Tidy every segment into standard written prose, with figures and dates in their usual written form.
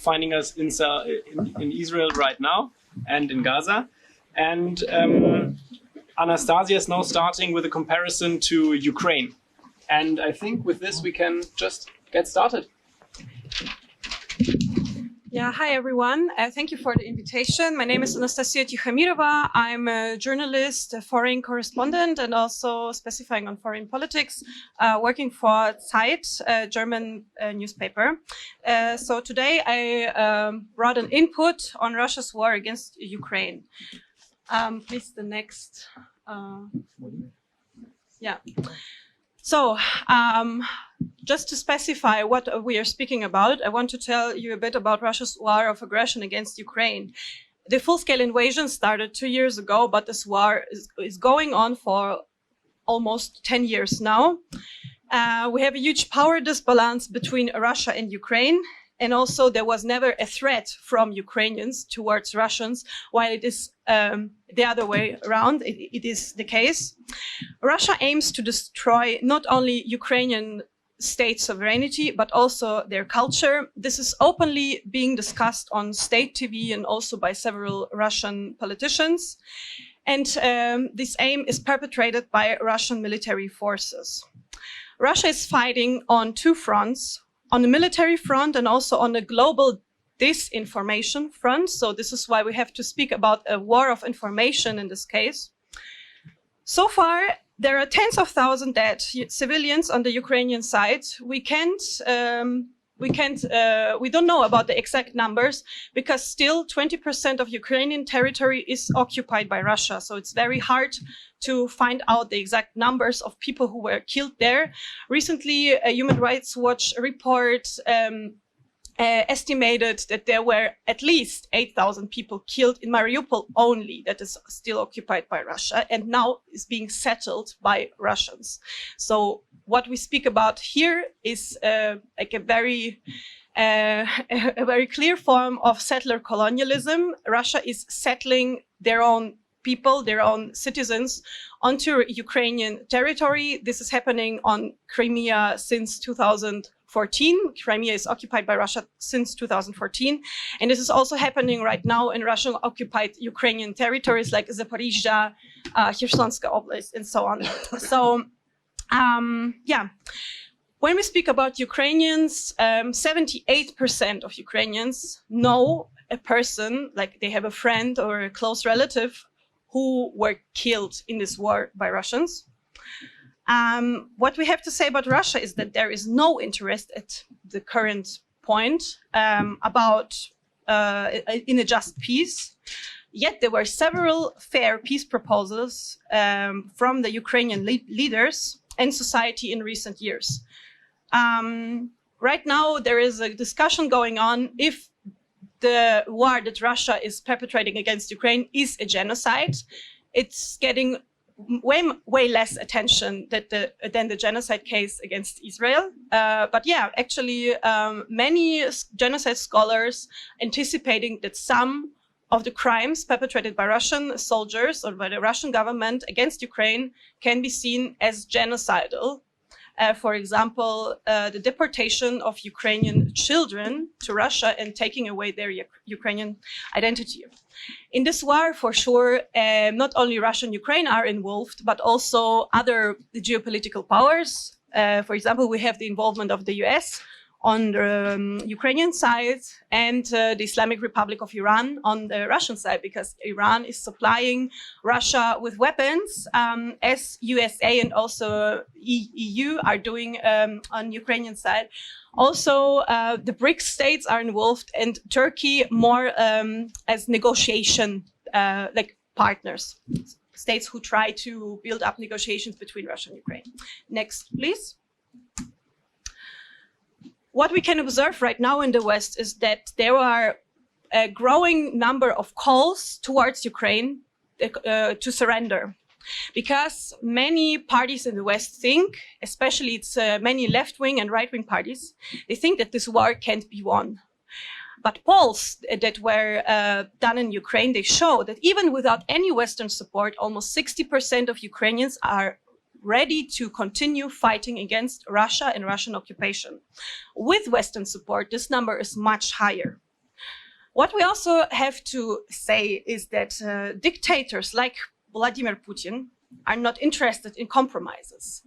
finding us in Israel right now and in Gaza. And Anastasia is now starting with a comparison to Ukraine. And I think with this we can just get started. Yeah, hi everyone. Thank you for the invitation. My name is Anastasia Tikhomirova. I'm a journalist, a foreign correspondent, and also specifying on foreign politics, working for Zeit, a German newspaper. So today I brought an input on Russia's war against Ukraine. Please, the next. Yeah. So, just to specify what we are speaking about, I want to tell you a bit about Russia's war of aggression against Ukraine. The full-scale invasion started 2 years ago, but this war is going on for almost 10 years now. We have a huge power disbalance between Russia and Ukraine. And also there was never a threat from Ukrainians towards Russians, while it is the other way around. It is the case. Russia aims to destroy not only Ukrainian state sovereignty, but also their culture. This is openly being discussed on state TV and also by several Russian politicians. And this aim is perpetrated by Russian military forces. Russia is fighting on two fronts, on the military front and also on the global disinformation front. So this is why we have to speak about a war of information in this case. So far, there are tens of thousands dead civilians on the Ukrainian side. We don't know about the exact numbers because still 20% of Ukrainian territory is occupied by Russia. So it's very hard to find out the exact numbers of people who were killed there. Recently, a Human Rights Watch report estimated that there were at least 8,000 people killed in Mariupol only, that is still occupied by Russia and now is being settled by Russians. So what we speak about here is like a very clear form of settler colonialism. Russia is settling their own people, their own citizens onto Ukrainian territory. This is happening on Crimea since 2014. Crimea is occupied by Russia since 2014. And this is also happening right now in Russian-occupied Ukrainian territories like Zaporizhzhia, Khersonska Oblast, and so on. So, yeah. When we speak about Ukrainians, 78% of Ukrainians know a person, like they have a friend or a close relative who were killed in this war by Russians. What we have to say about Russia is that there is no interest at the current point in a just peace. Yet there were several fair peace proposals from the Ukrainian leaders and society in recent years. Right now, there is a discussion going on if the war that Russia is perpetrating against Ukraine is a genocide. It's getting way less attention than the genocide case against Israel. But yeah, actually, many genocide scholars anticipating that some of the crimes perpetrated by Russian soldiers or by the Russian government against Ukraine can be seen as genocidal. For example, the deportation of Ukrainian children to Russia and taking away their Ukrainian identity. In this war, for sure, not only Russia and Ukraine are involved, but also other geopolitical powers. For example, we have the involvement of the US on the Ukrainian side and the Islamic Republic of Iran on the Russian side, because Iran is supplying Russia with weapons, as USA and also EU are doing on Ukrainian side. Also, the BRICS states are involved and Turkey more as negotiation like partners, states who try to build up negotiations between Russia and Ukraine. Next, please. What we can observe right now in the West is that there are a growing number of calls towards Ukraine to surrender. Because many parties in the West think, especially it's many left-wing and right-wing parties, they think that this war can't be won. But polls that were done in Ukraine, they show that even without any Western support, almost 60% of Ukrainians are ready to continue fighting against Russia and Russian occupation. With Western support, this number is much higher. What we also have to say is that dictators like Vladimir Putin are not interested in compromises.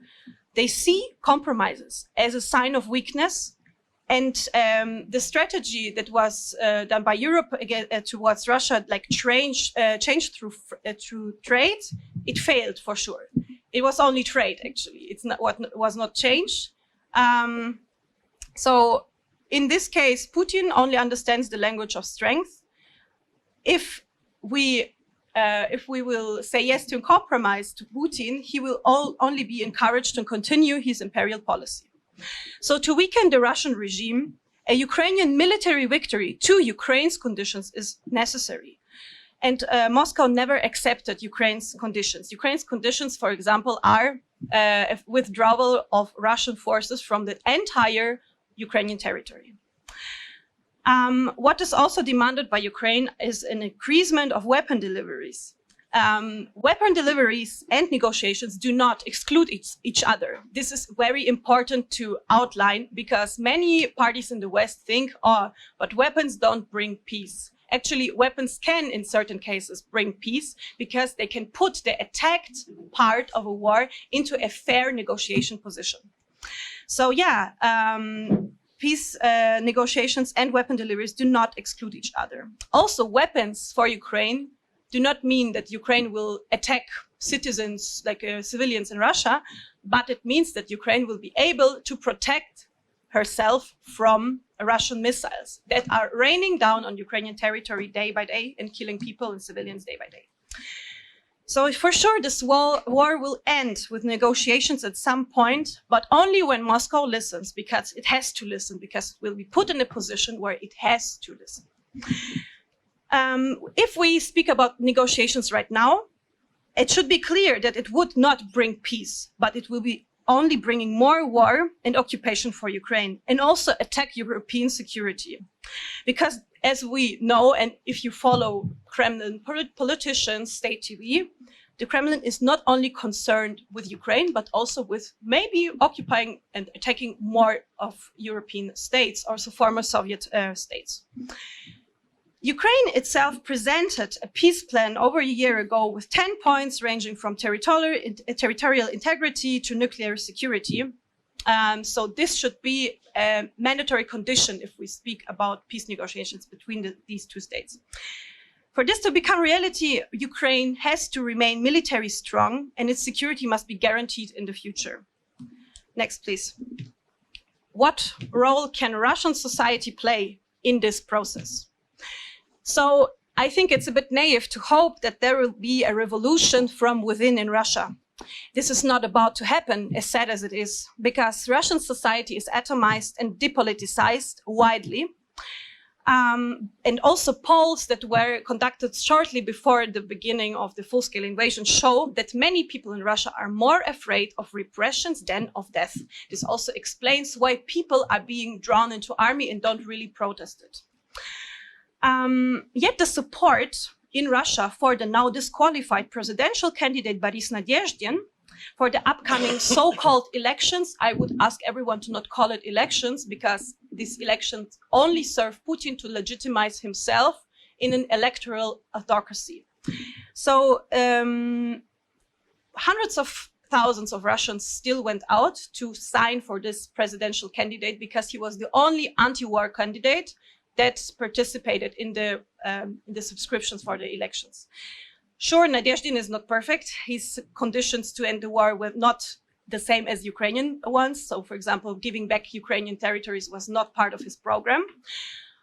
They see compromises as a sign of weakness, and the strategy that was done by Europe towards Russia, like change through trade, it failed for sure. It was only trade, actually. It's not what was not change. So in this case, Putin only understands the language of strength. If we will say yes to a compromise to Putin, he will only be encouraged to continue his imperial policy. So to weaken the Russian regime, a Ukrainian military victory to Ukraine's conditions is necessary. And Moscow never accepted Ukraine's conditions. Ukraine's conditions, for example, are a withdrawal of Russian forces from the entire Ukrainian territory. What is also demanded by Ukraine is an increasement of weapon deliveries. Weapon deliveries and negotiations do not exclude each other. This is very important to outline because many parties in the West think, oh, but weapons don't bring peace. Actually, weapons can, in certain cases, bring peace because they can put the attacked part of a war into a fair negotiation position. So yeah, peace negotiations and weapon deliveries do not exclude each other. Also, weapons for Ukraine do not mean that Ukraine will attack citizens, like civilians in Russia, but it means that Ukraine will be able to protect herself from Russian missiles that are raining down on Ukrainian territory day by day and killing people and civilians day by day. So for sure, this war will end with negotiations at some point, but only when Moscow listens, because it has to listen, because it will be put in a position where it has to listen. If we speak about negotiations right now, it should be clear that it would not bring peace, but it will be only bringing more war and occupation for Ukraine, and also attack European security. Because as we know, and if you follow Kremlin politicians, state TV, the Kremlin is not only concerned with Ukraine, but also with maybe occupying and attacking more of European states, also former Soviet states. Ukraine itself presented a peace plan over a year ago with 10 points ranging from territorial integrity to nuclear security. So this should be a mandatory condition if we speak about peace negotiations between these two states. For this to become reality, Ukraine has to remain military strong and its security must be guaranteed in the future. Next, please. What role can Russian society play in this process? So I think it's a bit naive to hope that there will be a revolution from within in Russia. This is not about to happen, as sad as it is, because Russian society is atomized and depoliticized widely. And also polls that were conducted shortly before the beginning of the full-scale invasion show that many people in Russia are more afraid of repressions than of death. This also explains why people are being drawn into army and don't really protest it. Yet the support in Russia for the now disqualified presidential candidate Boris Nadezhdin for the upcoming so-called elections, I would ask everyone to not call it elections because these elections only serve Putin to legitimize himself in an electoral autocracy. So hundreds of thousands of Russians still went out to sign for this presidential candidate because he was the only anti-war candidate that participated in the subscriptions for the elections. Sure, Nadezhdin is not perfect. His conditions to end the war were not the same as Ukrainian ones. So, for example, giving back Ukrainian territories was not part of his program.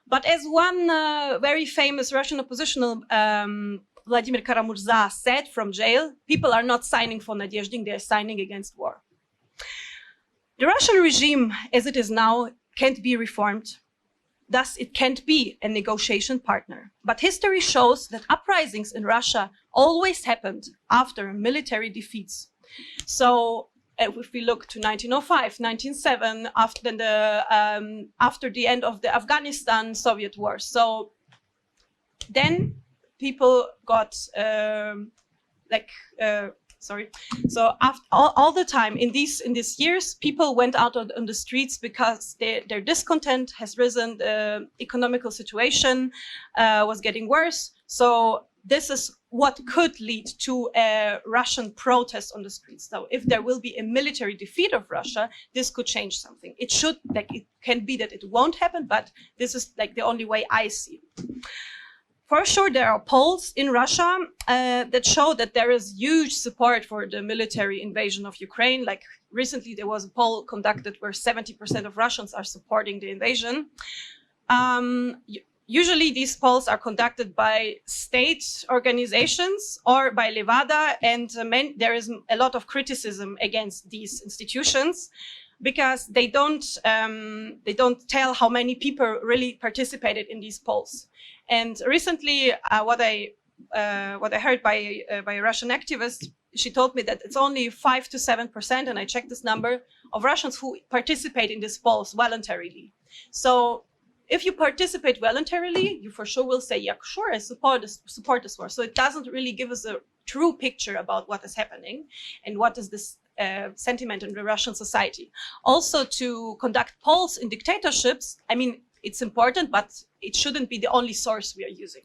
But as one very famous Russian oppositional, Vladimir Karamurza, said from jail, people are not signing for Nadezhdin, they are signing against war. The Russian regime, as it is now, can't be reformed. Thus, it can't be a negotiation partner. But history shows that uprisings in Russia always happened after military defeats. So if we look to 1905, 1907, after the end of the Afghanistan-Soviet war. So then people got sorry. So after all the time in these years, people went out on the streets because their discontent has risen. The economical situation was getting worse. So this is what could lead to a Russian protest on the streets. So if there will be a military defeat of Russia, this could change something. It should, like, it can be that it won't happen, but this is like the only way I see it. For sure, there are polls in Russia that show that there is huge support for the military invasion of Ukraine. Like recently, there was a poll conducted where 70% of Russians are supporting the invasion. Usually, these polls are conducted by state organizations or by Levada, and there is a lot of criticism against these institutions because they don't tell how many people really participated in these polls. And recently, what I heard by a Russian activist, she told me that it's only 5 to 7%, and I checked this number, of Russians who participate in these polls voluntarily. So if you participate voluntarily, you for sure will say, yeah, sure, I support this war. So it doesn't really give us a true picture about what is happening and what is this sentiment in the Russian society. Also, to conduct polls in dictatorships, I mean, it's important, but it shouldn't be the only source we are using.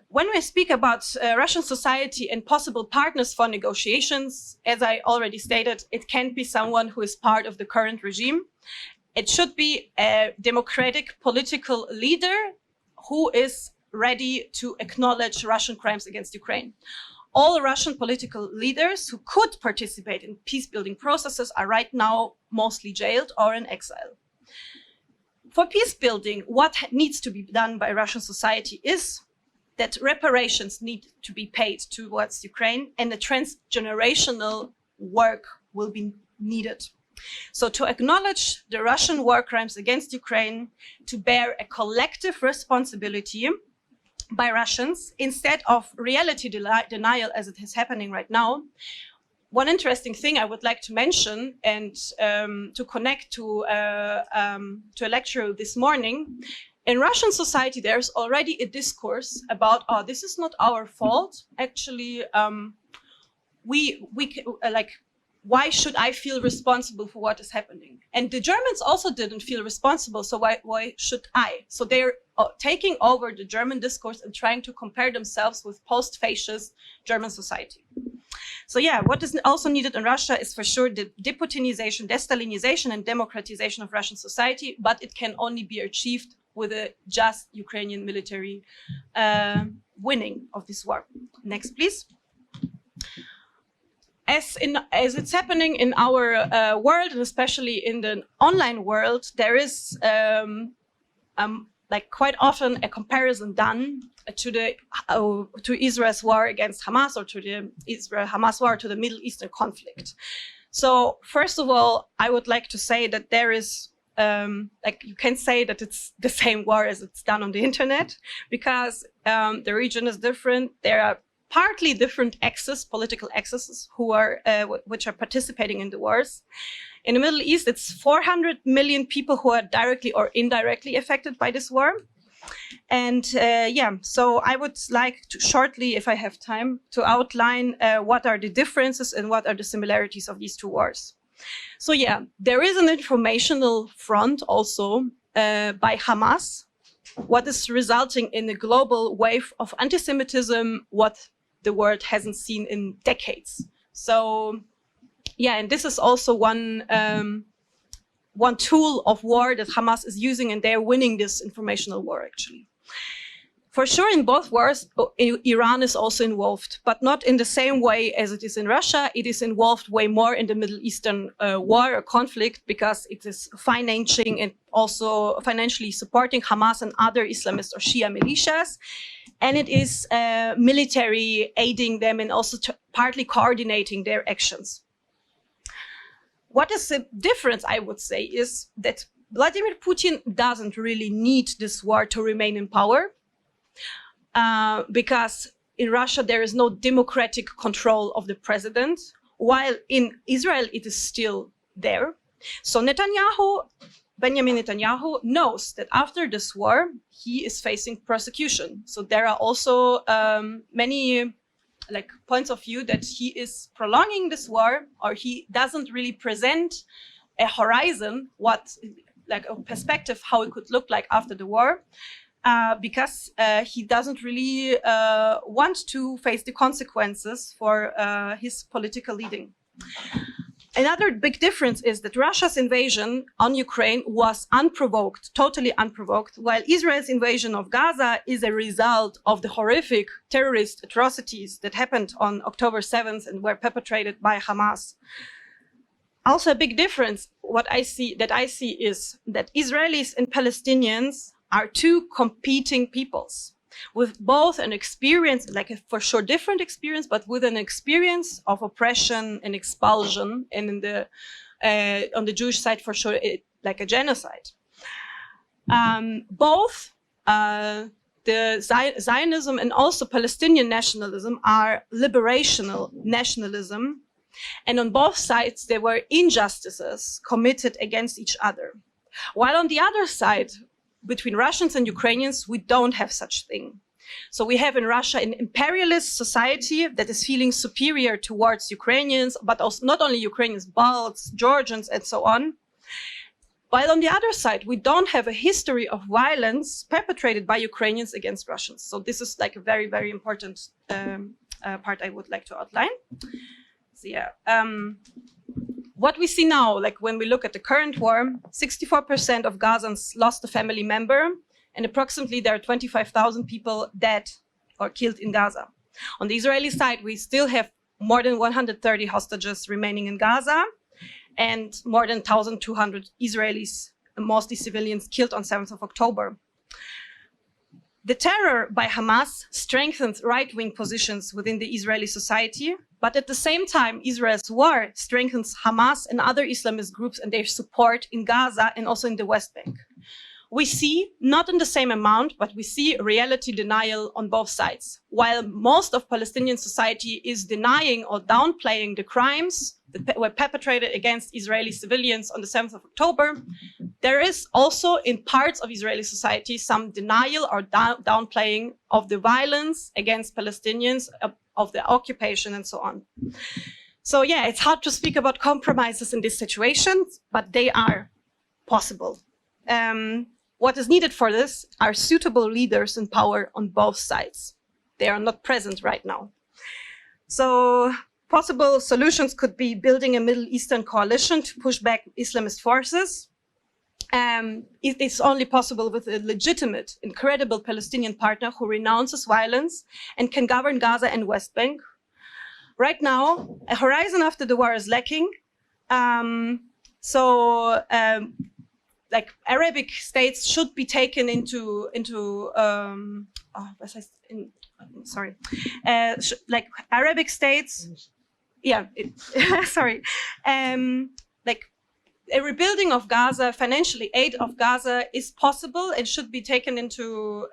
When we speak about Russian society and possible partners for negotiations, as I already stated, it can't be someone who is part of the current regime. It should be a democratic political leader who is ready to acknowledge Russian crimes against Ukraine. All Russian political leaders who could participate in peace-building processes are right now mostly jailed or in exile. For peace building, what needs to be done by Russian society is that reparations need to be paid towards Ukraine, and a transgenerational work will be needed. So to acknowledge the Russian war crimes against Ukraine, to bear a collective responsibility by Russians instead of reality denial as it is happening right now. One interesting thing I would like to mention, and to connect to a lecture this morning, in Russian society, there's already a discourse about, oh, this is not our fault. Actually, why should I feel responsible for what is happening? And the Germans also didn't feel responsible, so why should I? So they're taking over the German discourse and trying to compare themselves with post-fascist German society. So yeah, what is also needed in Russia is for sure the deputinization, de-Stalinization, and democratization of Russian society, but it can only be achieved with a just Ukrainian military winning of this war. Next, please. As it's happening in our world, and especially in the online world, there is like quite often a comparison done to Israel's war against Hamas, or to the Israel-Hamas war, to the Middle Eastern conflict. So first of all, I would like to say that there is, like, you can say that it's the same war as it's done on the internet, because the region is different. There are partly different axes, political axes, which are participating in the wars. In the Middle East, it's 400 million people who are directly or indirectly affected by this war. And so I would like to shortly, if I have time, to outline what are the differences and what are the similarities of these two wars. So yeah, there is an informational front also by Hamas, what is resulting in a global wave of anti-Semitism, what the world hasn't seen in decades. So yeah, and this is also one tool of war that Hamas is using, and they're winning this informational war, actually. For sure, in both wars, Iran is also involved, but not in the same way as it is in Russia. It is involved way more in the Middle Eastern war or conflict, because it is financing and also financially supporting Hamas and other Islamist or Shia militias. And it is military aiding them and also partly coordinating their actions. What is the difference, I would say, is that Vladimir Putin doesn't really need this war to remain in power, because in Russia there is no democratic control of the president, while in Israel it is still there. So Benjamin Netanyahu knows that after this war, he is facing persecution. So there are also many points of view that he is prolonging this war, or he doesn't really present a horizon, a perspective how it could look like after the war, because he doesn't really want to face the consequences for his political leading. Another big difference is that Russia's invasion on Ukraine was unprovoked, totally unprovoked, while Israel's invasion of Gaza is a result of the horrific terrorist atrocities that happened on October 7th and were perpetrated by Hamas. Also, a big difference I see is that Israelis and Palestinians are two competing peoples with both an experience, for sure different experience, but with an experience of oppression and expulsion, and on the Jewish side, for sure, like a genocide. Both the Zionism and also Palestinian nationalism are liberational nationalism, and on both sides there were injustices committed against each other. While on the other side, between Russians and Ukrainians, we don't have such thing. So we have in Russia an imperialist society that is feeling superior towards Ukrainians, but also not only Ukrainians, Balts, Georgians, and so on. While on the other side, we don't have a history of violence perpetrated by Ukrainians against Russians. So this is like a very, very important part I would like to outline. So yeah. What we see now, like when we look at the current war, 64% of Gazans lost a family member, and approximately there are 25,000 people dead or killed in Gaza. On the Israeli side, we still have more than 130 hostages remaining in Gaza, and more than 1,200 Israelis, mostly civilians, killed on 7th of October. The terror by Hamas strengthened right-wing positions within the Israeli society, but at the same time, Israel's war strengthens Hamas and other Islamist groups and their support in Gaza and also in the West Bank. We see, not in the same amount, but we see reality denial on both sides. While most of Palestinian society is denying or downplaying the crimes that were perpetrated against Israeli civilians on the 7th of October, there is also in parts of Israeli society some denial or downplaying of the violence against Palestinians, of the occupation and so on. So yeah, it's hard to speak about compromises in this situation, but they are possible. What is needed for this are suitable leaders in power on both sides. They are not present right now. So possible solutions could be building a Middle Eastern coalition to push back Islamist forces. It's only possible with a legitimate and credible Palestinian partner who renounces violence and can govern Gaza and West Bank. Right now, a horizon after the war is lacking. Like Arabic states should be taken like Arabic states, yeah, like a rebuilding of Gaza, financially aid of Gaza is possible and should be taken into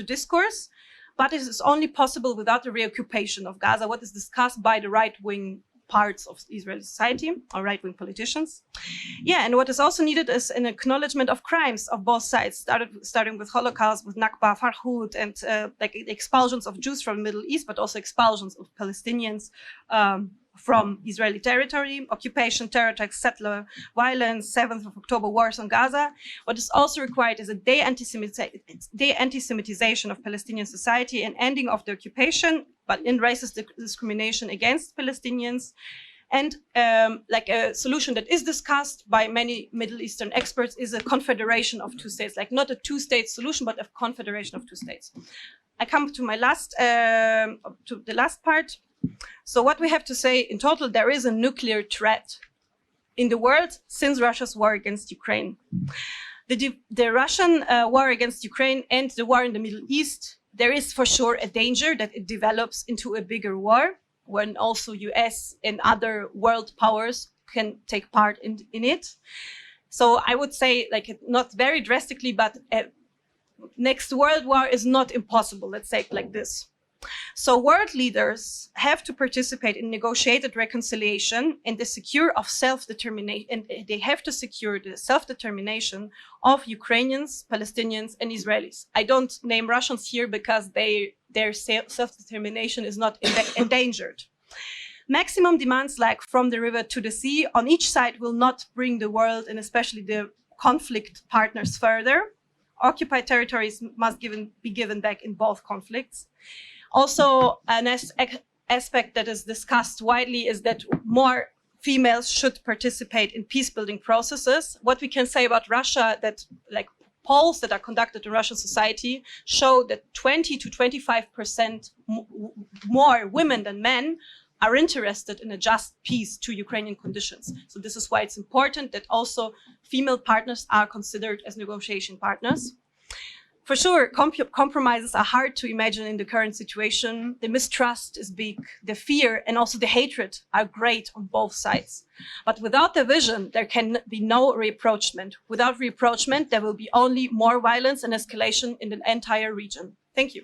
discourse, but it is only possible without the reoccupation of Gaza, what is discussed by the right-wing parts of Israeli society or right-wing politicians. Yeah, and what is also needed is an acknowledgement of crimes of both sides, starting with Holocaust, with Nakba, Farhud, and like the expulsions of Jews from the Middle East, but also expulsions of Palestinians from Israeli territory, occupation, terror attacks, settler violence, 7th of October wars on Gaza. What is also required is a de-anti-Semitization of Palestinian society, an ending of the occupation, but in racist discrimination against Palestinians, and like a solution that is discussed by many Middle Eastern experts is a confederation of two states, like not a two-state solution, but a confederation of two states. I come to my to the last part. So what we have to say in total, there is a nuclear threat in the world since Russia's war against Ukraine. The Russian war against Ukraine and the war in the Middle East, there is for sure a danger that it develops into a bigger war when also US and other world powers can take part in it. So I would say, like, not very drastically, but next world war is not impossible, let's say it like this. So world leaders have to participate in negotiated reconciliation and the secure of self-determination, and they have to secure the self-determination of Ukrainians, Palestinians, and Israelis. I don't name Russians here because they their self-determination is not endangered. Maximum demands like from the river to the sea on each side will not bring the world and especially the conflict partners further. Occupied territories must be given back in both conflicts. Also, an aspect that is discussed widely is that more females should participate in peace-building processes. What we can say about Russia, that like polls that are conducted in Russian society show that 20 to 25% more women than men are interested in a just peace to Ukrainian conditions. So this is why it's important that also female partners are considered as negotiation partners. For sure, compromises are hard to imagine in the current situation. The mistrust is big, the fear and also the hatred are great on both sides. But without the vision, there can be no rapprochement. Without rapprochement, there will be only more violence and escalation in the entire region. Thank you.